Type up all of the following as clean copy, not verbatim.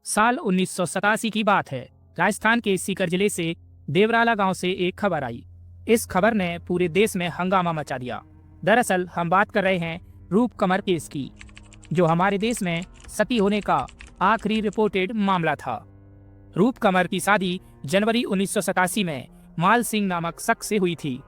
साल 1987 की बात है। राजस्थान के सीकर जिले से देवराला गांव से एक खबर आई। इस खबर ने पूरे देश में हंगामा मचा दिया। दरअसल हम बात कर रहे हैं रूप कमर केस की, जो हमारे देश में सती होने का आखिरी रिपोर्टेड मामला था। रूप कमर की शादी जनवरी 1987 में माल सिंह नामक शख्स से हुई थी।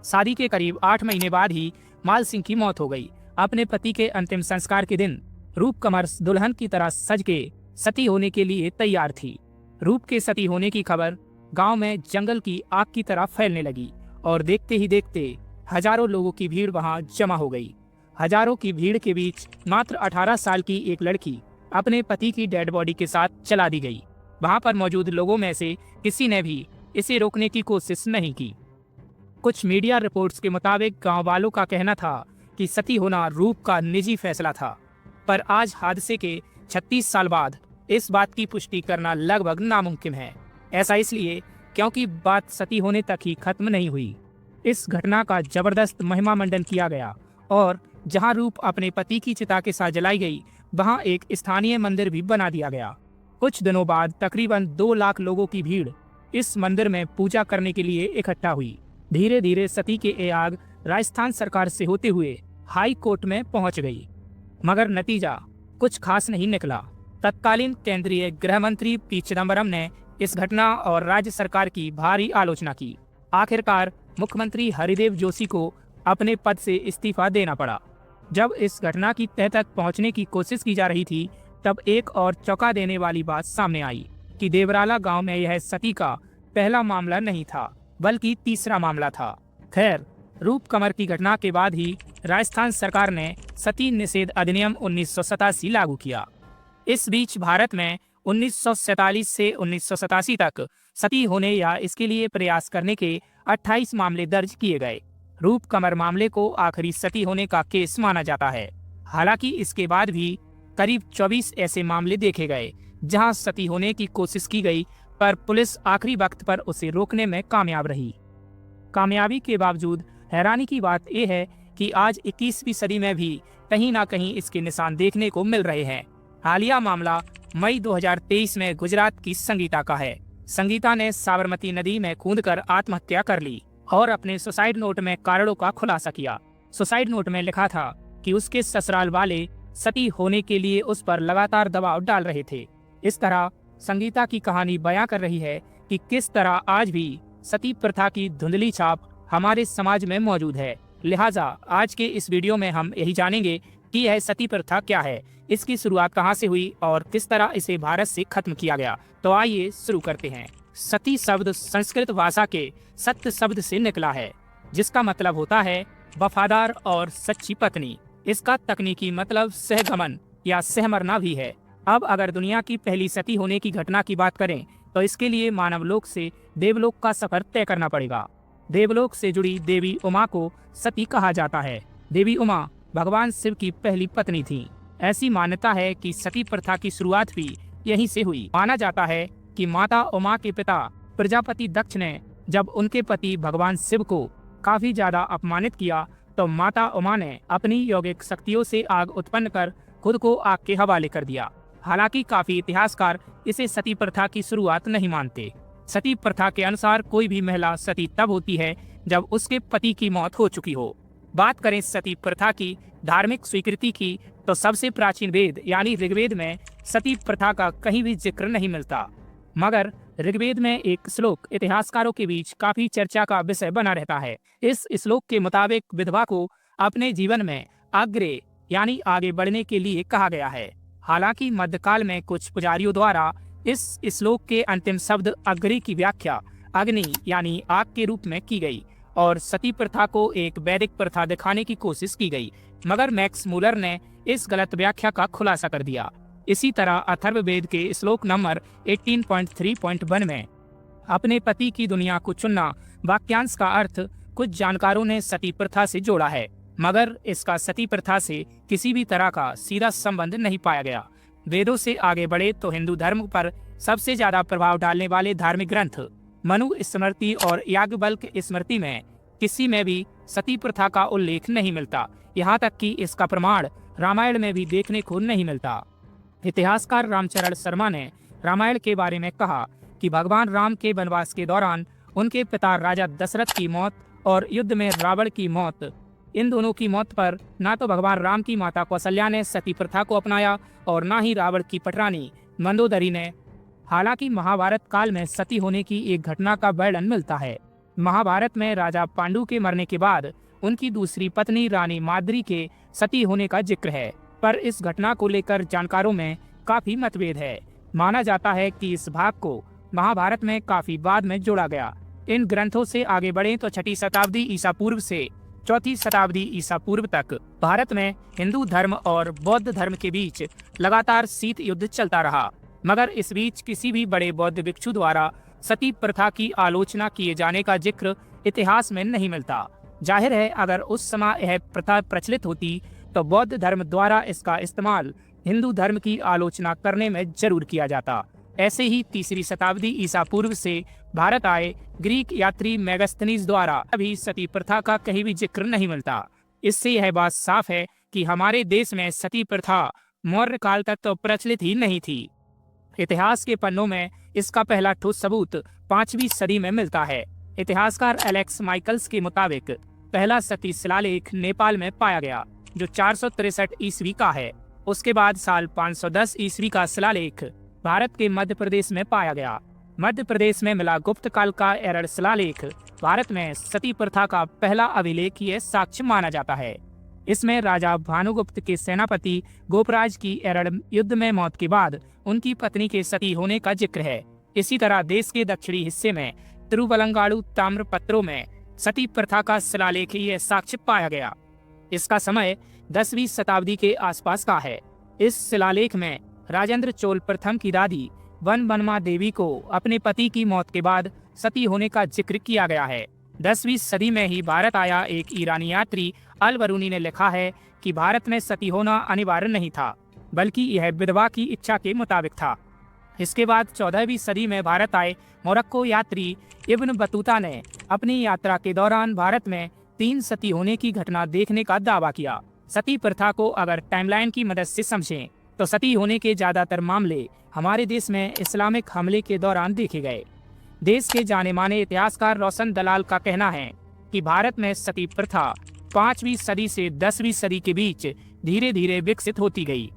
शादी के करीब 8 महीने बाद ही माल सिंह की मौत हो गई। अपने पति के अंतिम संस्कार के दिन रूप कमर दुल्हन की तरह सज के सती होने के लिए तैयार थी। रूप के सती होने की खबर गांव में जंगल की आग की तरह फैलने लगी और देखते ही देखते हजारों लोगों की भीड़ वहां जमा हो गई। हजारों की भीड़ के बीच मात्र 18 साल की एक लड़की अपने पति की डेड बॉडी के साथ चला दी गई। वहां पर मौजूद लोगों में से किसी ने भी इसे रोकने की कोशिश नहीं की। कुछ मीडिया रिपोर्ट्स के मुताबिक गांव वालों का कहना था कि सती होना रूप का निजी फैसला था, पर आज हादसे के 36 साल बाद इस बात की पुष्टि करना लगभग नामुमकिन है। ऐसा इसलिए क्योंकि बात सती होने तक ही खत्म नहीं हुई। इस घटना का जबरदस्त महिमा मंडन किया गया और जहां रूप अपने पति की चिता के साथ जलाई गई, वहां एक स्थानीय मंदिर भी बना दिया गया। कुछ दिनों बाद तकरीबन 2 लाख लोगों की भीड़ इस मंदिर में पूजा करने के लिए इकट्ठा हुई। धीरे धीरे सती के ये आग राजस्थान सरकार से होते हुए हाई कोर्ट में पहुंच गई, मगर नतीजा कुछ खास नहीं निकला। तत्कालीन केंद्रीय गृह मंत्री पी चिदम्बरम ने इस घटना और राज्य सरकार की भारी आलोचना की। आखिरकार मुख्यमंत्री हरिदेव जोशी को अपने पद से इस्तीफा देना पड़ा। जब इस घटना की तह तक पहुंचने की कोशिश की जा रही थी, तब एक और चौंका देने वाली बात सामने आई कि देवराला गांव में यह सती का पहला मामला नहीं था, बल्कि तीसरा मामला था। खैर, रूप कमर की घटना के बाद ही राजस्थान सरकार ने सती निषेध अधिनियम 1987 लागू किया। इस बीच भारत में 1947 से 1987 तक सती होने या इसके लिए प्रयास करने के 28 मामले दर्ज किए गए। रूप कमर मामले को आखिरी सती होने का केस माना जाता है। हालांकि इसके बाद भी करीब 24 ऐसे मामले देखे गए जहां सती होने की कोशिश की गई, पर पुलिस आखिरी वक्त पर उसे रोकने में कामयाब रही। कामयाबी के बावजूद हैरानी की बात यह है कि आज 21वीं सदी में भी कहीं ना कहीं इसके निशान देखने को मिल रहे हैं। हालिया मामला मई 2023 में गुजरात की संगीता का है। संगीता ने साबरमती नदी में कूदकर आत्महत्या कर ली और अपने सुसाइड नोट में कारणों का खुलासा किया। सुसाइड नोट में लिखा था कि उसके ससुराल वाले सती होने के लिए उस पर लगातार दबाव डाल रहे थे। इस तरह संगीता की कहानी बयां कर रही है कि किस तरह आज भी सती प्रथा की धुंधली छाप हमारे समाज में मौजूद है। लिहाजा आज के इस वीडियो में हम यही जानेंगे कि यह सती प्रथा क्या है, इसकी शुरुआत कहां से हुई और किस तरह इसे भारत से खत्म किया गया। तो आइए शुरू करते हैं। सती शब्द संस्कृत भाषा के सत्य शब्द से निकला है, जिसका मतलब होता है वफादार और सच्ची पत्नी। इसका तकनीकी मतलब सहगमन या सहमरना भी है। अब अगर दुनिया की पहली सती होने की घटना की बात करें, तो इसके लिए मानवलोक से देवलोक का सफर तय करना पड़ेगा। देवलोक से जुड़ी देवी उमा को सती कहा जाता है। देवी उमा भगवान शिव की पहली पत्नी थी। ऐसी मान्यता है कि सती प्रथा की शुरुआत भी यहीं से हुई। माना जाता है कि माता उमा के पिता प्रजापति दक्ष ने जब उनके पति भगवान शिव को काफी ज्यादा अपमानित किया, तो माता उमा ने अपनी यौगिक शक्तियों से आग उत्पन्न कर खुद को आग के हवाले कर दिया। हालांकि काफी इतिहासकार इसे सती प्रथा की शुरुआत नहीं मानते। सती प्रथा के अनुसार कोई भी महिला सती तब होती है जब उसके पति की मौत हो चुकी हो। बात करें सती प्रथा की धार्मिक स्वीकृति की, तो सबसे प्राचीन वेद यानी ऋग्वेद में सती प्रथा का कहीं भी जिक्र नहीं मिलता, मगर ऋग्वेद में एक श्लोक इतिहासकारों के बीच काफी चर्चा का विषय बना रहता है। इस श्लोक के मुताबिक विधवा को अपने जीवन में अग्रे यानी आगे बढ़ने के लिए कहा गया है। हालांकि मध्यकाल में कुछ पुजारियों द्वारा इस श्लोक के अंतिम शब्द अग्रे की व्याख्या अग्नि यानी आग के रूप में की गई और सती प्रथा को एक वैदिक प्रथा दिखाने की कोशिश की गई, मगर मैक्स मूलर ने इस गलत व्याख्या का खुलासा कर दिया। इसी तरह अथर्ववेद के श्लोक नंबर 18.3.1 में अपने पति की दुनिया को चुनना वाक्यांश का अर्थ कुछ जानकारों ने सती प्रथा से जोड़ा है, मगर इसका सती प्रथा से किसी भी तरह का सीधा संबंध नहीं पाया गया। वेदों से आगे बढ़े तो हिंदू धर्म पर सबसे ज्यादा प्रभाव डालने वाले धार्मिक ग्रंथ मनु स्मृति और याज्ञवल्क्य स्मृति में किसी में भी सती प्रथा का उल्लेख नहीं मिलता। यहाँ तक कि इसका प्रमाण रामायण में भी देखने को नहीं मिलता। इतिहासकार रामचरण शर्मा ने रामायण के बारे में कहा कि भगवान राम के वनवास के दौरान उनके पिता राजा दशरथ की मौत और युद्ध में रावण की मौत, इन दोनों की मौत पर ना तो भगवान राम की माता कौशल्या ने सती प्रथा को अपनाया और ना ही रावण की पटरानी मंदोदरी ने। हालांकि महाभारत काल में सती होने की एक घटना का वर्णन मिलता है। महाभारत में राजा पांडु के मरने के बाद उनकी दूसरी पत्नी रानी माद्री के सती होने का जिक्र है, पर इस घटना को लेकर जानकारों में काफी मतभेद है। माना जाता है कि इस भाग को महाभारत में काफी बाद में जोड़ा गया। इन ग्रंथों से आगे बढ़े तो 6ठी शताब्दी ईसा पूर्व से 4ठी शताब्दी ईसा पूर्व तक भारत में हिंदू धर्म और बौद्ध धर्म के बीच लगातार शीत युद्ध चलता रहा, मगर इस बीच किसी भी बड़े बौद्ध भिक्षु द्वारा सती प्रथा की आलोचना किए जाने का जिक्र इतिहास में नहीं मिलता। जाहिर है, अगर उस समय यह प्रथा प्रचलित होती तो बौद्ध धर्म द्वारा इसका इस्तेमाल हिंदू धर्म की आलोचना करने में जरूर किया जाता। ऐसे ही 3री शताब्दी ईसा पूर्व से भारत आए ग्रीक यात्री मेगास्थनीज द्वारा अभी सती प्रथा का कहीं भी जिक्र नहीं मिलता। इससे यह बात साफ है कि हमारे देश में सती प्रथा मौर्य काल तक तो प्रचलित ही नहीं थी। इतिहास के पन्नों में इसका पहला ठोस सबूत 5वीं सदी में मिलता है। इतिहासकार एलेक्स माइकल्स के मुताबिक पहला सती शिलालेख नेपाल में पाया गया, जो 463 ईस्वी का है। उसके बाद साल 510 ईस्वी का शिलालेख भारत के मध्य प्रदेश में पाया गया। मध्य प्रदेश में मिला गुप्त काल का एरड़ शिलालेख भारत में सती प्रथा का पहला अभिलेखीय साक्ष्य माना जाता है। इसमें राजा भानुगुप्त के सेनापति गोपराज की एरड़ युद्ध में मौत के बाद उनकी पत्नी के सती होने का जिक्र है। इसी तरह देश के दक्षिणी हिस्से में तिरुवलंगाड़ू ताम्रपत्रों में सती प्रथा का शिलालेखीय साक्ष्य पाया गया। इसका समय 10वीं शताब्दी के आसपास का है। इस शिलालेख में राजेंद्र चोल प्रथम की दादी वनबनमा देवी को अपने पति की मौत के बाद सती होने का जिक्र किया गया है। 10वीं सदी में ही भारत आया एक ईरानी यात्री अल बरूनी ने लिखा है कि भारत में सती होना अनिवार्य नहीं था, बल्कि यह विधवा की इच्छा के मुताबिक था। इसके बाद 14वीं सदी में भारत आए मोरक्को यात्री इब्न बतूता ने अपनी यात्रा के दौरान भारत में 3 सती होने की घटना देखने का दावा किया। सती प्रथा को अगर टाइमलाइन की मदद से समझें तो सती होने के ज्यादातर मामले हमारे देश में इस्लामिक हमले के दौरान देखे गए। देश के जाने माने इतिहासकार रोशन दलाल का कहना है कि भारत में सती प्रथा 5वीं सदी से 10वीं सदी के बीच धीरे धीरे विकसित होती गई।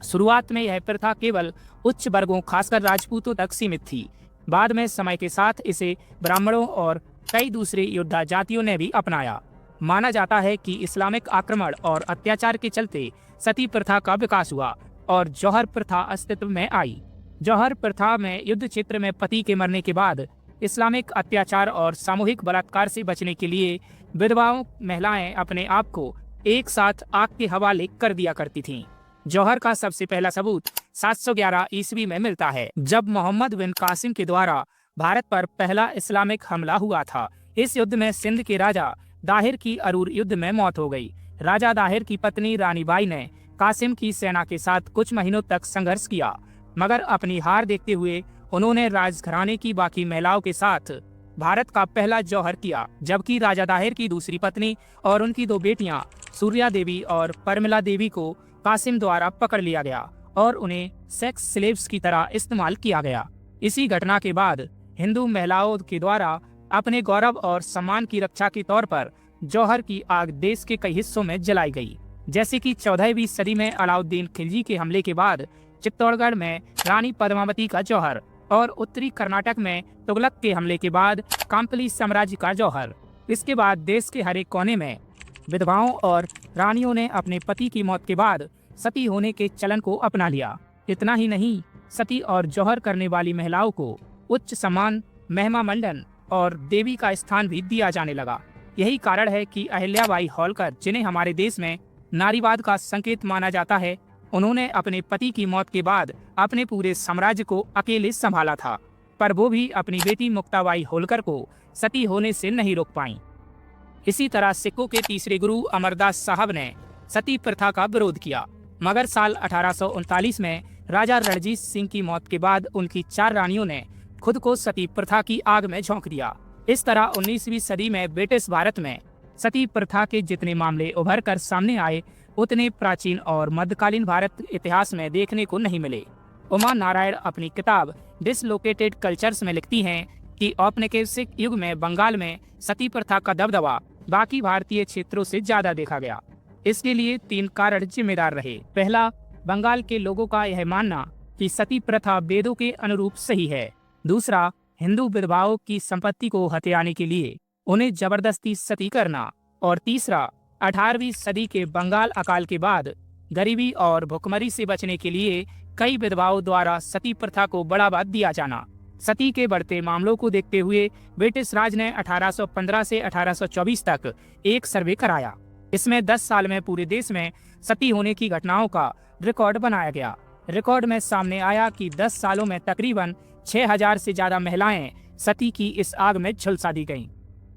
शुरुआत में यह प्रथा केवल उच्च वर्गों खासकर राजपूतों तक सीमित थी। बाद में समय के साथ इसे ब्राह्मणों और कई दूसरे योद्धा जातियों ने भी अपनाया। माना जाता है कि इस्लामिक आक्रमण और अत्याचार के चलते सती प्रथा का विकास हुआ और जौहर प्रथा अस्तित्व में आई। जौहर प्रथा में युद्ध क्षेत्र में पति के मरने के बाद इस्लामिक अत्याचार और सामूहिक बलात्कार से बचने के लिए विधवाओं महिलाएं अपने आप को एक साथ आग के हवाले कर दिया करती थीं। जौहर का सबसे पहला सबूत 711 ईस्वी में मिलता है, जब मोहम्मद बिन कासिम के द्वारा भारत पर पहला इस्लामिक हमला हुआ था। इस युद्ध में सिंध के राजा दाहिर की अरूर युद्ध में मौत हो गई। राजा दाहिर की पत्नी रानी बाई ने कासिम की सेना के साथ कुछ महीनों तक संघर्ष किया, मगर अपनी हार देखते हुए उन्होंने राजघराने की बाकी महिलाओं के साथ भारत का पहला जौहर किया, जबकि राजा दाहिर की दूसरी पत्नी और उनकी 2 बेटियां सूर्या देवी और परमिला देवी को कासिम द्वारा पकड़ लिया गया और उन्हें सेक्स स्लेव्स की तरह इस्तेमाल किया गया। इसी घटना के बाद हिंदू महिलाओं के द्वारा अपने गौरव और सम्मान की रक्षा के तौर पर जौहर की आग देश के कई हिस्सों में जलाई गई। जैसे कि 14वीं सदी में अलाउद्दीन खिलजी के हमले के बाद चित्तौड़गढ़ में रानी पद्मावती का जौहर और उत्तरी कर्नाटक में तुगलक के हमले के बाद कांपली साम्राज्य का जौहर। इसके बाद देश के हर एक कोने में विधवाओं और रानियों ने अपने पति की मौत के बाद सती होने के चलन को अपना लिया। इतना ही नहीं, सती और जौहर करने वाली महिलाओं को उच्च सम्मान, महिमा मंडन और देवी का स्थान भी दिया जाने लगा। यही कारण है कि अहिल्याबाई होलकर, जिन्हें हमारे देश में नारीवाद का संकेत माना जाता है, उन्होंने अपने पति की मौत के बाद अपने पूरे साम्राज्य को अकेले संभाला था, पर वो भी अपनी बेटी मुक्ताबाई होलकर को सती होने से नहीं रोक पाईं। इसी तरह सिखों के तीसरे गुरु अमरदास साहब ने सती प्रथा का विरोध किया, मगर साल 1839 में राजा रणजीत सिंह की मौत के बाद उनकी 4 रानियों ने खुद को सती प्रथा की आग में झोंक दिया। इस तरह 19वीं सदी में ब्रिटिश भारत में सती प्रथा के जितने मामले उभर कर सामने आए, उतने प्राचीन और मध्यकालीन भारत इतिहास में देखने को नहीं मिले। उमा नारायण अपनी किताब डिसलोकेटेड कल्चर्स में लिखती हैं कि औपनिवेशिक युग में बंगाल में सती प्रथा का दबदबा बाकी भारतीय क्षेत्रों से ज्यादा देखा गया। इसके लिए 3 कारण जिम्मेदार रहे। पहला, बंगाल के लोगों का यह मानना कि सती प्रथा वेदों के अनुरूप सही है। दूसरा, हिंदू विधवाओं की संपत्ति को हथियाने के लिए उन्हें जबरदस्ती सती करना। और तीसरा, 18वीं सदी के बंगाल अकाल के बाद गरीबी और भुखमरी से बचने के लिए कई विधवाओं द्वारा सती प्रथा को बढ़ावा दिया जाना। सती के बढ़ते मामलों को देखते हुए ब्रिटिश राज ने 1815 से 1824 तक एक सर्वे कराया। इसमें 10 साल में पूरे देश में सती होने की घटनाओं का रिकॉर्ड बनाया गया। रिकॉर्ड में सामने आया कि 10 सालों में तकरीबन 6000 से ज्यादा महिलाएं सती की इस आग में झुलसा दी गईं।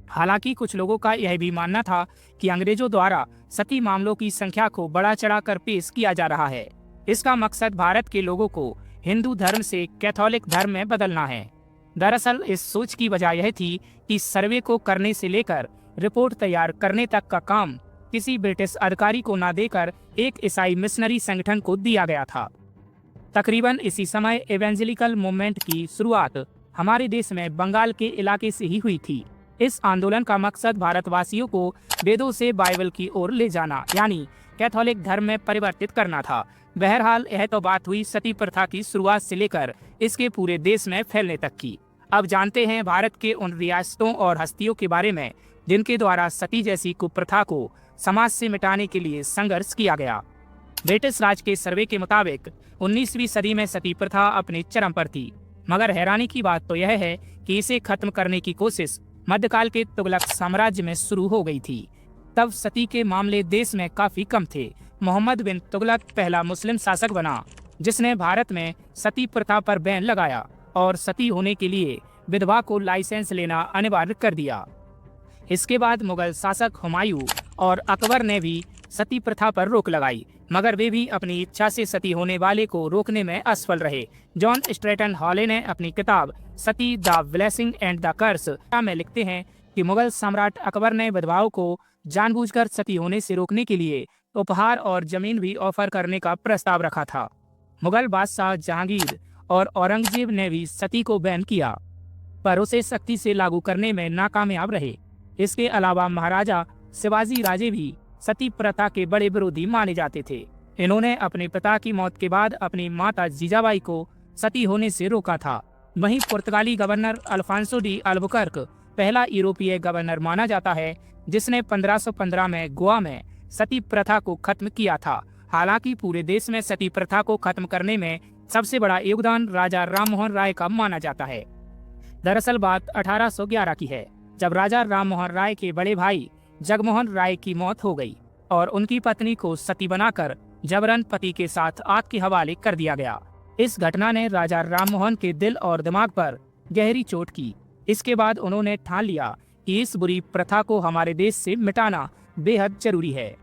हालांकि कुछ लोगों का यह भी मानना था कि अंग्रेजों द्वारा सती मामलों की संख्या को बढ़ा चढ़ाकर पेश किया जा रहा है। इसका मकसद भारत के लोगों को हिंदू धर्म से कैथोलिक धर्म में बदलना है। दरअसल इस सोच की वजह यह थी कि सर्वे को करने से लेकर रिपोर्ट तैयार करने तक का काम किसी ब्रिटिश अधिकारी को न देकर एक ईसाई मिशनरी संगठन को दिया गया था। तकरीबन इसी समय एवेंजेलिकल मूवमेंट की शुरुआत हमारे देश में बंगाल के इलाके से ही हुई थी। इस आंदोलन का मकसद भारतवासियों को वेदों से बाइबल की ओर ले जाना यानी कैथोलिक धर्म में परिवर्तित करना था। बहरहाल यह तो बात हुई सती प्रथा की शुरुआत से लेकर इसके पूरे देश में फैलने तक की। अब जानते हैं भारत के उन रियासतों और हस्तियों के बारे में जिनके द्वारा सती जैसी कुप्रथा को समाज से मिटाने के लिए संघर्ष किया गया। ब्रिटिश राज के सर्वे के मुताबिक 19वीं सदी में सती प्रथा अपने चरम पर थी, मगर हैरानी की बात तो यह है कि इसे खत्म करने की कोशिश मध्यकाल के तुगलक साम्राज्य में शुरू हो गई थी। तब सती के मामले देश में काफी कम थे। मोहम्मद बिन तुगलक पहला मुस्लिम शासक बना जिसने भारत में सती प्रथा पर बैन लगाया और सती होने के लिए विधवा को लाइसेंस लेना अनिवार्य कर दिया। इसके बाद मुगल शासक हुमायूं और अकबर ने भी सती प्रथा पर रोक लगाई, मगर वे भी अपनी इच्छा से सती होने वाले को रोकने में असफल रहे। जॉन स्ट्रेटन हॉले ने अपनी किताब Sati the blessing and the curse में लिखते हैं कि मुगल सम्राट अकबर ने विधवाओं को जानबूझकर सती होने से रोकने के लिए उपहार और जमीन भी ऑफर करने का प्रस्ताव रखा था। मुगल बादशाह जहांगीर और औरंगजेब ने भी सती को बैन किया, पर उसे सख्ती से लागू करने में नाकामयाब रहे। इसके अलावा महाराजा शिवाजी राजे भी सती प्रथा के बड़े विरोधी माने जाते थे। इन्होंने अपने पिता की मौत के बाद अपनी माता जीजाबाई को सती होने से रोका था। वहीं पुर्तगाली गवर्नर अल्फांसो डी अल्बुकर्क पहला यूरोपीय गवर्नर माना जाता है जिसने 1515 में गोवा में सती प्रथा को खत्म किया था। हालांकि पूरे देश में सती प्रथा को खत्म करने में सबसे बड़ा योगदान राजा राममोहन राय का माना जाता है। दरअसल बात 1811 की है, जब राजा राममोहन राय के बड़े भाई जगमोहन राय की मौत हो गई और उनकी पत्नी को सती बनाकर जबरन पति के साथ आग के हवाले कर दिया गया। इस घटना ने राजा राममोहन के दिल और दिमाग पर गहरी चोट की। इसके बाद उन्होंने ठान लिया कि इस बुरी प्रथा को हमारे देश से मिटाना बेहद जरूरी है।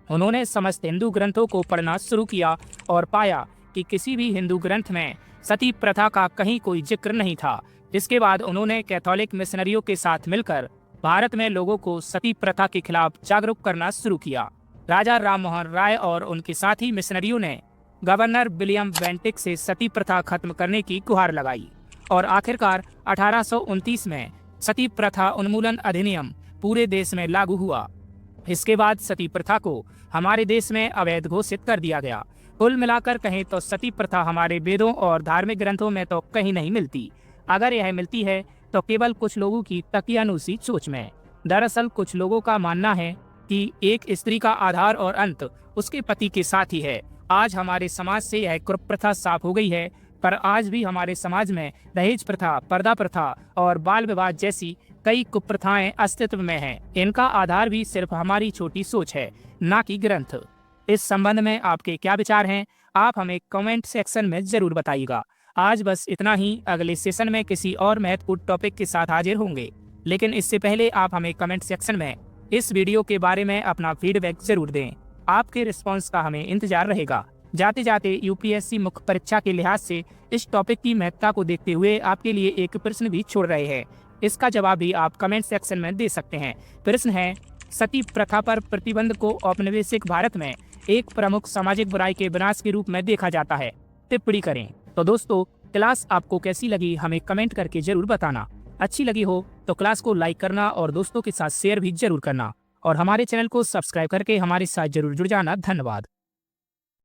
उन्होंने समस्त हिंदू ग्रंथों को पढ़ना शुरू किया और पाया कि किसी भी हिंदू ग्रंथ में सती प्रथा का कहीं कोई जिक्र नहीं था। इसके बाद उन्होंने कैथोलिक मिशनरियों के साथ मिलकर भारत में लोगों को सती प्रथा के खिलाफ जागरूक करना शुरू किया। राजा राममोहन राय और उनके साथी मिशनरियों ने गवर्नर विलियम बेंटिक से सती प्रथा खत्म करने की गुहार लगाई और आखिरकार 1829 में सती प्रथा उन्मूलन अधिनियम पूरे देश में लागू हुआ। इसके बाद सती प्रथा को हमारे देश में अवैध घोषित कर दिया गया। कुल मिलाकर कहें तो सती प्रथा हमारे वेदों और धार्मिक ग्रंथों में तो कहीं नहीं मिलती। अगर यह मिलती है तो केवल कुछ लोगों की तकियानुसी सोच में। दरअसल कुछ लोगों का मानना है कि एक स्त्री का आधार और अंत उसके पति के साथ ही है। आज हमारे समाज से यह कुप्रथा साफ हो गई है, पर आज भी हमारे समाज में दहेज प्रथा, पर्दा प्रथा और बाल विवाह जैसी कई कुप्रथाएं अस्तित्व में हैं। इनका आधार भी सिर्फ हमारी छोटी सोच है, ना कि ग्रंथ। इस संबंध में आपके क्या विचार हैं? आप हमें कमेंट सेक्शन में जरूर बताइएगा। आज बस इतना ही। अगले सेशन में किसी और महत्वपूर्ण टॉपिक के साथ हाजिर होंगे, लेकिन इससे पहले आप हमें कमेंट सेक्शन में इस वीडियो के बारे में अपना फीडबैक जरूर दें। आपके रिस्पॉन्स का हमें इंतजार रहेगा। जाते जाते यूपीएससी मुख्य परीक्षा के लिहाज से इस टॉपिक की महत्ता को देखते हुए आपके लिए एक प्रश्न भी छोड़ रहे हैं। इसका जवाब भी आप कमेंट सेक्शन में दे सकते हैं। प्रश्न है, सती प्रथा पर प्रतिबंध को औपनिवेशिक भारत में एक प्रमुख सामाजिक बुराई के विनाश के रूप में देखा जाता है। टिप्पणी करें। तो दोस्तों, क्लास आपको कैसी लगी हमें कमेंट करके जरूर बताना। अच्छी लगी हो तो क्लास को लाइक करना और दोस्तों के साथ शेयर भी जरूर करना और हमारे चैनल को सब्सक्राइब करके हमारे साथ जरूर जुड़ जाना। धन्यवाद।